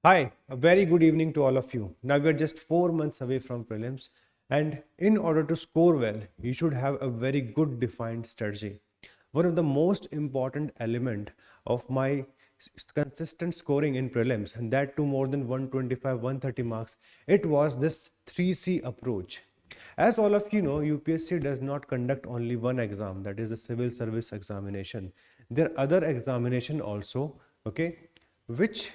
Hi, a very good evening to all of you. Now we are just 4 months away from prelims, and in order to score well, you should have a very good defined strategy. One of the most important element of my consistent scoring in prelims, and that to more than 125, 130 marks, it was this 3C approach. As all of you know, UPSC does not conduct only one exam, that is the civil service examination. There are other examination also, okay, which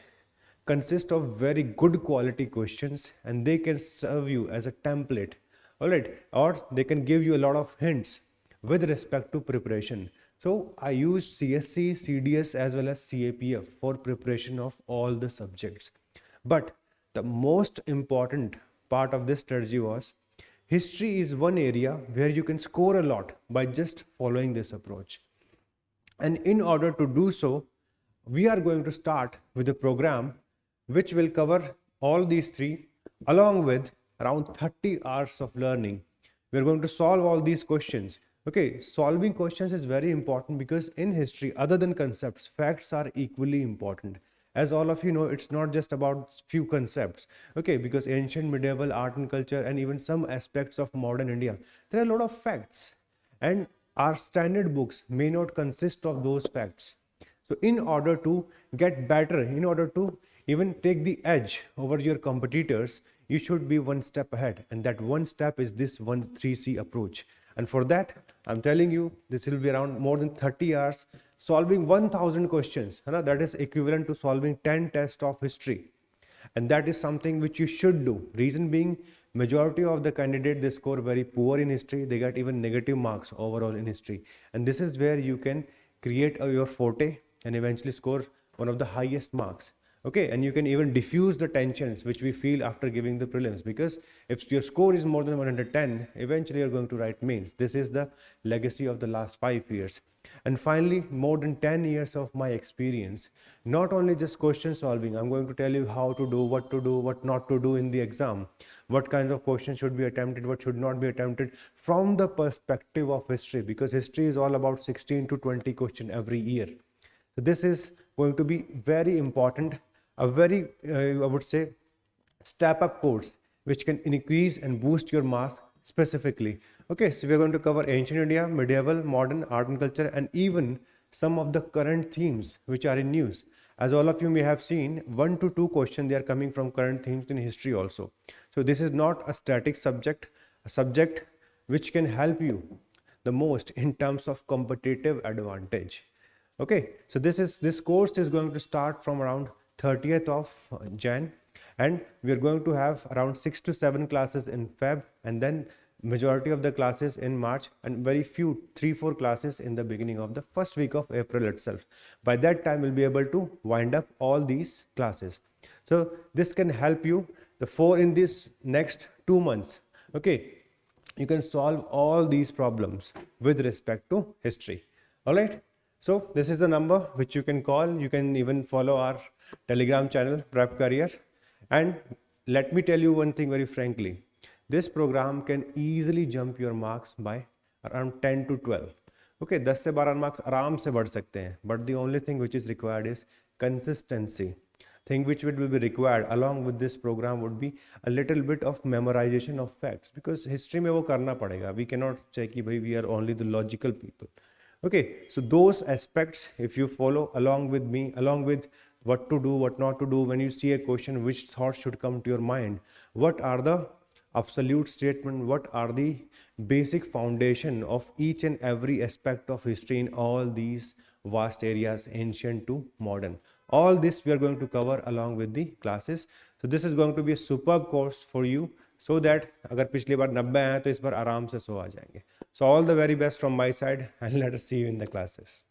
consist of very good quality questions, and they can serve you as a template, all right, or they can give you a lot of hints with respect to preparation. So I use CSE, CDS as well as CAPF for preparation of all the subjects. But the most important part of this strategy was history is one area where you can score a lot by just following this approach. And in order to do so, we are going to start with a program which will cover all these three along with around 30 hours of learning. We are going to solve all these questions. Okay, solving questions is very important because in history, other than concepts, facts are equally important. As all of you know, it's not just about few concepts. Okay, because ancient, medieval, art and culture, and even some aspects of modern India, there are a lot of facts. And our standard books may not consist of those facts. So in order to get better, in order to even take the edge over your competitors, you should be one step ahead. And that one step is this 3C approach. And for that, I'm telling you, this will be around more than 30 hours solving 1000 questions. That is equivalent to solving 10 tests of history. And that is something which you should do. Reason being, majority of the candidate, they score very poor in history. They get even negative marks overall in history. And this is where you can create your forte and eventually score one of the highest marks. Okay, and you can even diffuse the tensions which we feel after giving the prelims, because if your score is more than 110, eventually you're going to write mains. This is the legacy of the last 5 years. And finally, more than 10 years of my experience, not only just question solving, I'm going to tell you how to do, what not to do in the exam, what kinds of questions should be attempted, what should not be attempted from the perspective of history, because history is all about 16 to 20 questions every year. So this is going to be very important, a very, I would say, step up course, which can increase and boost your marks specifically. Okay, so we're going to cover ancient India, medieval, modern, art and culture, and even some of the current themes which are in news. As all of you may have seen, 1 to 2 questions, they are coming from current themes in history also. So this is not a static subject, a subject which can help you the most in terms of competitive advantage. Okay, so this course is going to start from around 30th of Jan, and we are going to have around 6 to 7 classes in Feb, and then majority of the classes in March, and very few 3-4 classes in the beginning of the first week of April itself. By that time we'll be able to wind up all these classes. So this can help you in this next 2 months. Okay, you can solve all these problems with respect to history. All right, so this is the number which you can call. You can even follow our Telegram channel, Prep Career. And let me tell you one thing very frankly, this program can easily jump your marks by around 10 to 12. Okay, 10 से 12 marks आराम से बढ़ सकते हैं. But the only thing which is required is consistency. Thing which will be required along with this program would be a little bit of memorization of facts, because history में वो करना पड़ेगा. We cannot say कि भाई we are only the logical people. Okay, so those aspects, if you follow along with me, along with what to do, what not to do, when you see a question, which thoughts should come to your mind, what are the absolute statement, what are the basic foundation of each and every aspect of history in all these vast areas, ancient to modern. All this we are going to cover along with the classes. So this is going to be a superb course for you, so that अगर पिछली बार 90 आए तो इस बार आराम से 100 आ जाएंगे. So all the very best from my side, and let us see you in the classes.